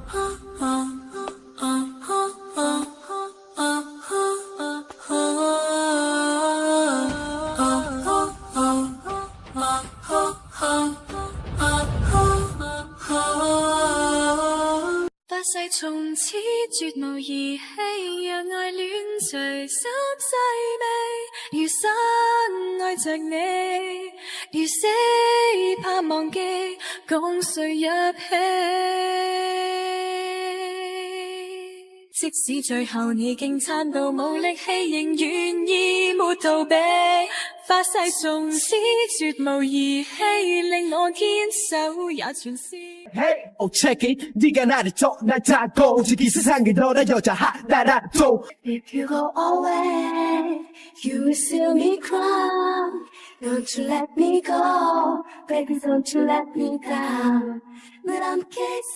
發誓從此絕無兒戲，讓愛戀隨濕細味，餘生愛着你，如死怕忘記，共誰一起。即使最後你竟撐到無力氣，仍願意沒逃避。發誓從此絕無兒戲，令我堅守也全是。Hey, oh check it, 네가 나를 줘, 날 타고 저기 세상에 너란 여자 하나라도. If you go away, you will see me cry. Don't you let me go, baby, don't you let me down. 늘 함께 있어.